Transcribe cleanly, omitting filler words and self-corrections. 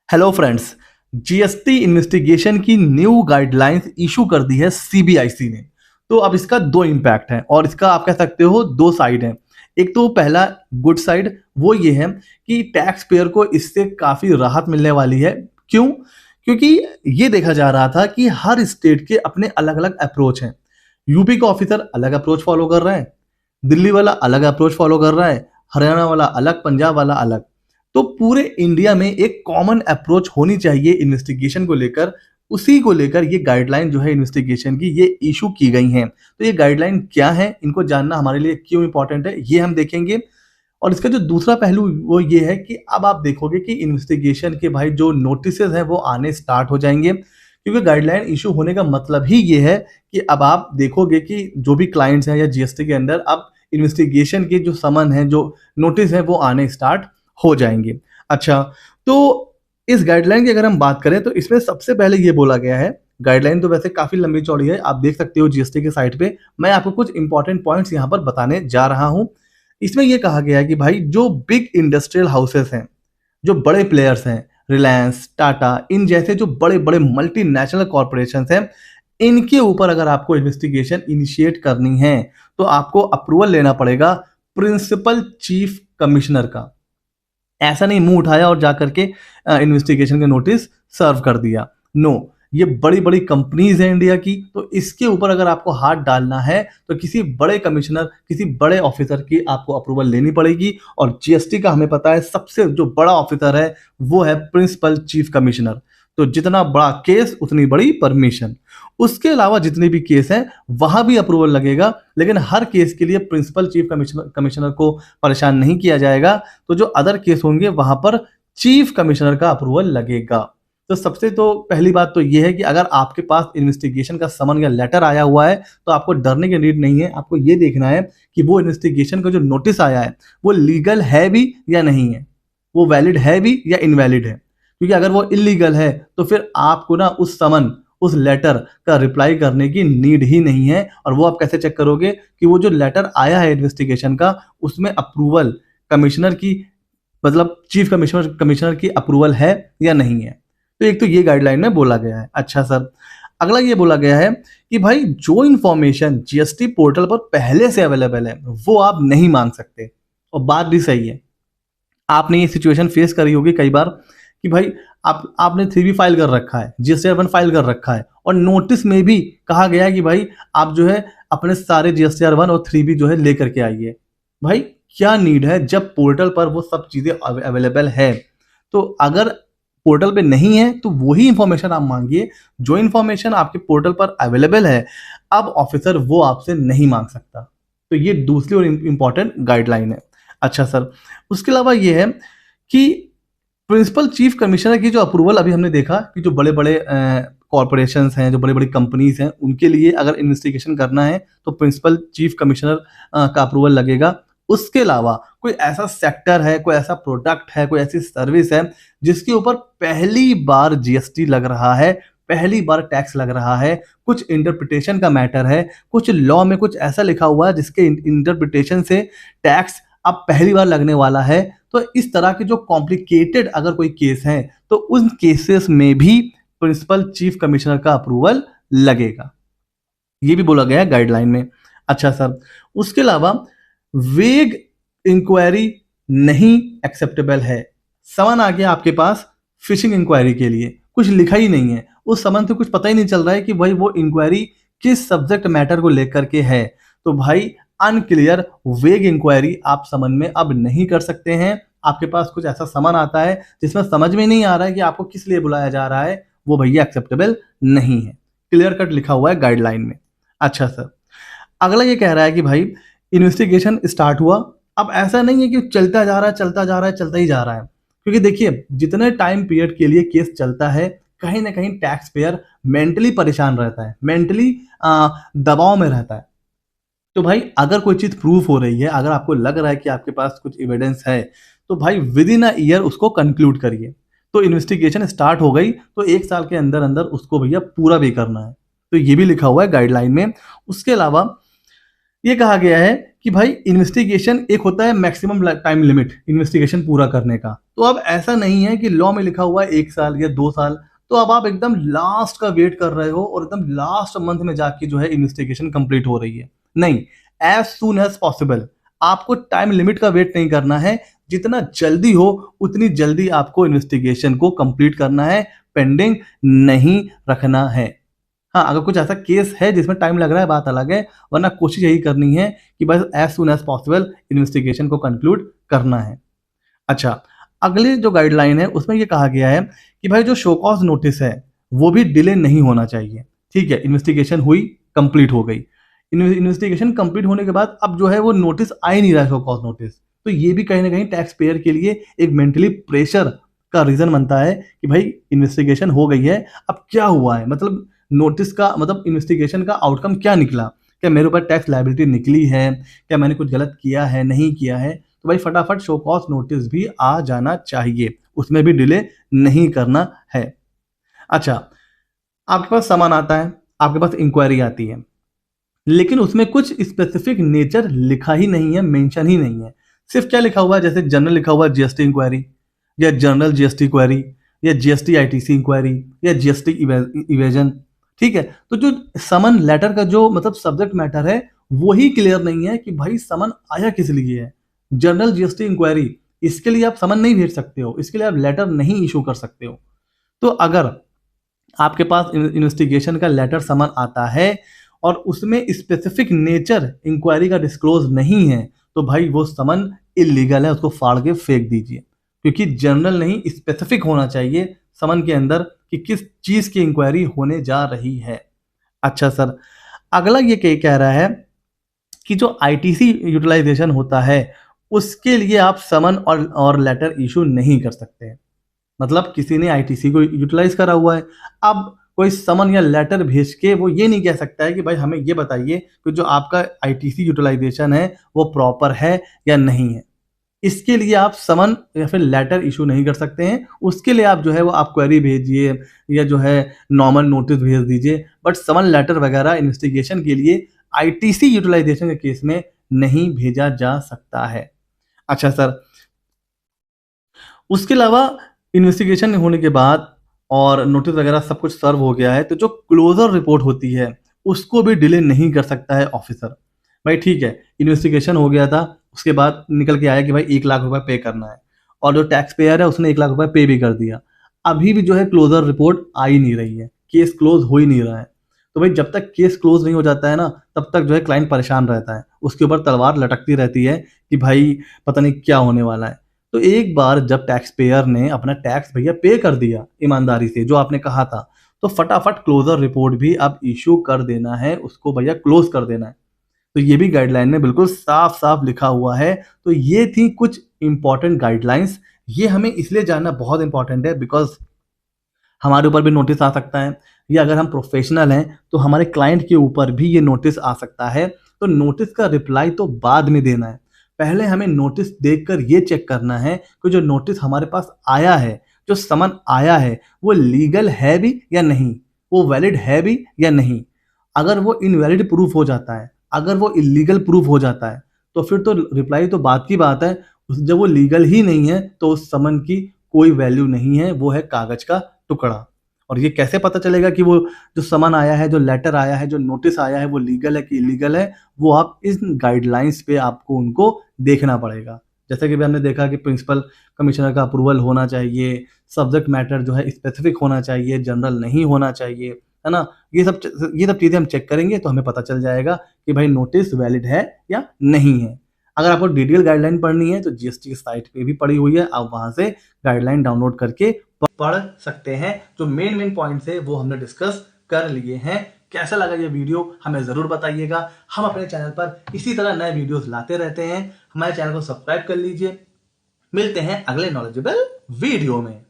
Hello friends, GST investigation की new guidelines issue कर दी है सीबीआईसी ने। तो अब इसका दो इम्पैक्ट है और इसका आप कह सकते हो दो साइड है। एक तो पहला गुड साइड वो ये है कि टैक्स पेयर को इससे काफी राहत मिलने वाली है। क्यों? क्योंकि ये देखा जा रहा था कि हर स्टेट के अपने अलग अलग अप्रोच हैं। यूपी का ऑफिसर अलग अप्रोच फॉलो कर रहा है, दिल्ली वाला अलग अप्रोच फॉलो कर रहा है, हरियाणा वाला अलग, पंजाब वाला अलग। तो पूरे इंडिया में एक कॉमन अप्रोच होनी चाहिए इन्वेस्टिगेशन को लेकर। उसी को लेकर ये गाइडलाइन जो है इन्वेस्टिगेशन की ये इशू की गई हैं। तो ये गाइडलाइन क्या है, इनको जानना हमारे लिए क्यों इंपॉर्टेंट है, ये हम देखेंगे। और इसका जो दूसरा पहलू वो ये है कि अब आप देखोगे कि इन्वेस्टिगेशन के भाई जो नोटिसेस हैं वो आने स्टार्ट हो जाएंगे। क्योंकि गाइडलाइन इशू होने का मतलब ही ये है कि अब आप देखोगे कि जो भी क्लाइंट्स हैं या जीएसटी के अंदर अब इन्वेस्टिगेशन के जो समन है, जो नोटिस है वो आने स्टार्ट हो जाएंगे। अच्छा, तो इस गाइडलाइन की अगर हम बात करें तो इसमें सबसे पहले ये बोला गया है, गाइडलाइन तो वैसे काफी लंबी चौड़ी है, आप देख सकते हो जीएसटी के साइट पे। मैं आपको कुछ इंपॉर्टेंट पॉइंट्स यहाँ पर बताने जा रहा हूं। इसमें यह कहा गया है कि भाई जो बिग इंडस्ट्रियल हाउसेस हैं, जो बड़े प्लेयर्स हैं, रिलायंस, टाटा, इन जैसे जो बड़े बड़े मल्टीनेशनल कॉरपोरेशन हैं, इनके ऊपर अगर आपको इन्वेस्टिगेशन इनिशिएट करनी है तो आपको अप्रूवल लेना पड़ेगा प्रिंसिपल चीफ कमिश्नर का। ऐसा नहीं मुंह उठाया और जाकर के इन्वेस्टिगेशन का नोटिस सर्व कर दिया। नो, ये बड़ी बड़ी कंपनीज हैं इंडिया की, तो इसके ऊपर अगर आपको हाथ डालना है तो किसी बड़े कमिश्नर, किसी बड़े ऑफिसर की आपको अप्रूवल लेनी पड़ेगी। और जीएसटी का हमें पता है सबसे जो बड़ा ऑफिसर है वो है प्रिंसिपल चीफ कमिश्नर। तो जितना बड़ा केस उतनी बड़ी परमिशन। उसके अलावा जितने भी केस हैं वहां भी अप्रूवल लगेगा, लेकिन हर केस के लिए प्रिंसिपल चीफ कमिश्नर को परेशान नहीं किया जाएगा। तो जो अदर केस होंगे वहां पर चीफ कमिश्नर का अप्रूवल लगेगा। तो सबसे तो पहली बात तो यह है कि अगर आपके पास इन्वेस्टिगेशन का समन या लेटर आया हुआ है तो आपको डरने की नीड नहीं है। आपको यह देखना है कि वो इन्वेस्टिगेशन का जो नोटिस आया है वो लीगल है भी या नहीं है, वो वैलिड है भी या इनवैलिड है। क्योंकि अगर वो इलीगल है तो फिर आपको ना उस समन, उस लेटर का रिप्लाई करने की नीड ही नहीं है। और वो आप कैसे चेक करोगे कि वो जो लेटर आया है इन्वेस्टिगेशन का उसमें अप्रूवल कमिश्नर की, मतलब चीफ कमिश्नर की अप्रूवल है या नहीं है। तो एक तो ये गाइडलाइन में बोला गया है। अच्छा सर, अगला ये बोला गया है कि भाई जो इंफॉर्मेशन जीएसटी पोर्टल पर पहले से अवेलेबल है वो आप नहीं मांग सकते। और बात भी सही है, आपने ये सिचुएशन फेस करी होगी कई बार कि भाई आपने 3B फाइल कर रखा है, GSTR 1 फाइल कर रखा है और नोटिस में भी कहा गया है कि भाई आप जो है अपने सारे GSTR 1 और 3B जो है लेकर के आइए। भाई क्या नीड है जब पोर्टल पर वो सब चीजें अवेलेबल है। तो अगर पोर्टल पे नहीं है तो वही इंफॉर्मेशन आप मांगिए जो इंफॉर्मेशन आपके पोर्टल पर अवेलेबल है। अब ऑफिसर वो आपसे नहीं मांग सकता। तो ये दूसरी और इंपॉर्टेंट गाइडलाइन है। अच्छा सर, उसके अलावा ये है कि प्रिंसिपल चीफ कमिश्नर की जो अप्रूवल अभी हमने देखा कि जो बड़े बड़े कॉरपोरेशंस हैं, जो बड़ी बड़ी कंपनीज हैं, उनके लिए अगर इन्वेस्टिगेशन करना है तो प्रिंसिपल चीफ कमिश्नर का अप्रूवल लगेगा। उसके अलावा कोई ऐसा सेक्टर है, कोई ऐसा प्रोडक्ट है, कोई ऐसी सर्विस है जिसके ऊपर पहली बार जीएसटी लग रहा है, पहली बार टैक्स लग रहा है, कुछ इंटरप्रिटेशन का मैटर है, कुछ लॉ में कुछ ऐसा लिखा हुआ है जिसके इंटरप्रिटेशन से टैक्स अब पहली बार लगने वाला है। तो इस तरह के जो कॉम्प्लिकेटेड अगर कोई केस है तो उन केसेस में भी प्रिंसिपल चीफ कमिश्नर का अप्रूवल लगेगा। ये भी बोला गया है गाइडलाइन में। अच्छा सर, उसके अलावा वेग इंक्वायरी नहीं एक्सेप्टेबल है। समन आ गया आपके पास फिशिंग इंक्वायरी के लिए, कुछ लिखा ही नहीं है उस समन से, कुछ पता ही नहीं चल रहा है कि भाई वो इंक्वायरी किस सब्जेक्ट मैटर को लेकर के है। तो भाई अनक्लियर वेग इंक्वायरी आप समन में अब नहीं कर सकते हैं। आपके पास कुछ ऐसा समन आता है जिसमें समझ में नहीं आ रहा है कि आपको किस लिए बुलाया जा रहा है, वो भैया एक्सेप्टेबल नहीं है। क्लियर कट लिखा हुआ है गाइडलाइन में। अच्छा सर, अगला ये कह रहा है कि भाई इन्वेस्टिगेशन स्टार्ट हुआ, अब ऐसा नहीं है कि चलता जा रहा है चलता जा रहा है चलता ही जा रहा है। क्योंकि देखिए जितने टाइम पीरियड के लिए केस चलता है कहीं ना कहीं टैक्स पेयर मेंटली परेशान रहता है, मेंटली दबाव में रहता है। तो भाई अगर कोई चीज प्रूफ हो रही है, अगर आपको लग रहा है कि आपके पास कुछ एविडेंस है तो भाई विद इन अ ईयर उसको कंक्लूड करिए। तो इन्वेस्टिगेशन स्टार्ट हो गई तो 1 साल के अंदर अंदर उसको भैया पूरा भी करना है। तो ये भी लिखा हुआ है गाइडलाइन में। उसके अलावा ये कहा गया है कि भाई इन्वेस्टिगेशन एक होता है मैक्सिमम टाइम लिमिट इन्वेस्टिगेशन पूरा करने का। तो अब ऐसा नहीं है कि लॉ में लिखा हुआ है 1 साल या 2 साल, तो अब आप एकदम लास्ट का वेट कर रहे हो और एकदम लास्ट मंथ में जाके जो है इन्वेस्टिगेशन कंप्लीट हो रही है। नहीं, एज सून एज पॉसिबल। आपको टाइम लिमिट का वेट नहीं करना है, जितना जल्दी हो उतनी जल्दी आपको इन्वेस्टिगेशन को कंप्लीट करना है, पेंडिंग नहीं रखना है। हाँ, अगर कुछ ऐसा केस है जिसमें टाइम लग रहा है बात अलग है, वरना कोशिश यही करनी है कि बस as soon as possible investigation को कंक्लूड करना है। अच्छा, अगली जो गाइडलाइन है उसमें ये कहा गया है कि भाई जो शो कॉज नोटिस है वो भी डिले नहीं होना चाहिए। ठीक है, इन्वेस्टिगेशन हुई, कंप्लीट हो गई। इन्वेस्टिगेशन कंप्लीट होने के बाद अब जो है वो नोटिस आ ही नहीं रहा शो कॉज नोटिस, तो ये भी कहीं ना कहीं टैक्स पेयर के लिए एक मेंटली प्रेशर का रीजन बनता है कि भाई इन्वेस्टिगेशन हो गई है, अब क्या हुआ है, मतलब नोटिस का मतलब इन्वेस्टिगेशन का आउटकम क्या निकला, क्या मेरे ऊपर टैक्स लायबिलिटी निकली है, क्या मैंने कुछ गलत किया है, नहीं किया है। तो भाई फटाफट शो कॉज नोटिस भी आ जाना चाहिए, उसमें भी डिले नहीं करना है। अच्छा, आपके पास सामान आता है, आपके पास इंक्वायरी आती है, लेकिन उसमें कुछ स्पेसिफिक नेचर लिखा ही नहीं है, मेंशन ही नहीं है। सिर्फ क्या लिखा हुआ है, जैसे जनरल लिखा हुआ है जीएसटी इंक्वायरी, या जनरल जीएसटी क्वेरी, या जीएसटी आईटीसी इंक्वायरी, या जीएसटी इवेजन। ठीक है, तो जो समन लेटर का जो मतलब सब्जेक्ट मैटर है वही क्लियर नहीं है कि भाई समन आया किस लिए है। जनरल जीएसटी इंक्वायरी, इसके लिए आप समन नहीं भेज सकते हो, इसके लिए आप लेटर नहीं इशू कर सकते हो। तो अगर आपके पास इन्वेस्टिगेशन का लेटर समन आता है और उसमें स्पेसिफिक नेचर इंक्वायरी का डिस्क्लोज नहीं है, तो भाई वो समन इलीगल है, उसको फाड़ के फेंक दीजिए। क्योंकि जनरल नहीं, स्पेसिफिक होना चाहिए समन के अंदर कि किस चीज की इंक्वायरी होने जा रही है। अच्छा सर, अगला ये कह रहा है कि जो आईटीसी यूटिलाइजेशन होता है उसके लिए आप समन और लेटर इशू नहीं कर सकते। मतलब किसी ने आईटीसी को यूटिलाइज करा हुआ है, अब कोई समन या लेटर भेज के वो ये नहीं कह सकता है कि भाई हमें ये बताइए कि जो आपका आईटीसी यूटिलाइजेशन है वो प्रॉपर है या नहीं है। इसके लिए आप समन या फिर लेटर इशू नहीं कर सकते हैं, उसके लिए आप जो है वो आप क्वेरी भेजिए या जो है नॉर्मल नोटिस भेज दीजिए, बट समन लेटर वगैरह इन्वेस्टिगेशन के लिए आईटीसी यूटिलाइजेशन के केस में नहीं भेजा जा सकता है। अच्छा सर, उसके अलावा इन्वेस्टिगेशन होने के बाद और नोटिस वगैरह सब कुछ सर्व हो गया है, तो जो क्लोजर रिपोर्ट होती है उसको भी डिले नहीं कर सकता है ऑफिसर। भाई ठीक है, इन्वेस्टिगेशन हो गया था, उसके बाद निकल के आया कि भाई 1 लाख रुपए पे करना है, और जो टैक्स पेयर है उसने 1 लाख रुपए पे भी कर दिया। अभी भी जो है क्लोजर रिपोर्ट आ ही नहीं रही है, केस क्लोज हो ही नहीं रहा है। तो भाई जब तक केस क्लोज नहीं हो जाता है ना, तब तक जो है क्लाइंट परेशान रहता है, उसके ऊपर तलवार लटकती रहती है कि भाई पता नहीं क्या होने वाला है। तो एक बार जब टैक्स पेयर ने अपना टैक्स भैया पे कर दिया ईमानदारी से जो आपने कहा था, तो फटाफट क्लोजर रिपोर्ट भी अब इशू कर देना है, उसको भैया क्लोज कर देना है। तो ये भी गाइडलाइन में बिल्कुल साफ साफ लिखा हुआ है। तो ये थी कुछ इंपॉर्टेंट गाइडलाइंस। ये हमें इसलिए जानना बहुत इंपॉर्टेंट है बिकॉज हमारे ऊपर भी नोटिस आ सकता है, या अगर हम प्रोफेशनल हैं तो हमारे क्लाइंट के ऊपर भी ये नोटिस आ सकता है। तो नोटिस का रिप्लाई तो बाद में देना है, पहले हमें नोटिस देखकर ये चेक करना है कि जो नोटिस हमारे पास आया है, जो समन आया है, वो लीगल है भी या नहीं, वो वैलिड है भी या नहीं। अगर वो इनवैलिड प्रूफ हो जाता है, अगर वो इलीगल प्रूफ हो जाता है, तो फिर तो रिप्लाई तो बात की बात है। जब वो लीगल ही नहीं है तो उस समन की कोई वैल्यू नहीं है, वो है कागज का टुकड़ा। और ये कैसे पता चलेगा कि वो जो समन आया है, जो लेटर आया है, जो नोटिस आया है, वो लीगल है कि इलीगल है? वो आप इस गाइडलाइंस पे आपको उनको देखना पड़ेगा। जैसे कि अभी हमने देखा कि प्रिंसिपल कमिश्नर का अप्रूवल होना चाहिए, सब्जेक्ट मैटर जो है स्पेसिफिक होना चाहिए, जनरल नहीं होना चाहिए, है ना? ये सब चीज़ें हम चेक करेंगे तो हमें पता चल जाएगा कि भाई नोटिस वैलिड है या नहीं है। अगर आपको डिटेल गाइडलाइन पढ़नी है तो जीएसटी की साइट पे भी पड़ी हुई है, आप वहाँ से गाइडलाइन डाउनलोड करके पढ़ सकते हैं। जो मेन पॉइंट्स है वो हमने डिस्कस कर लिए हैं। कैसा लगा ये वीडियो हमें ज़रूर बताइएगा। हम अपने चैनल पर इसी तरह नए वीडियोस लाते रहते हैं, हमारे चैनल को सब्सक्राइब कर लीजिए। मिलते हैं अगले नॉलेजेबल वीडियो में।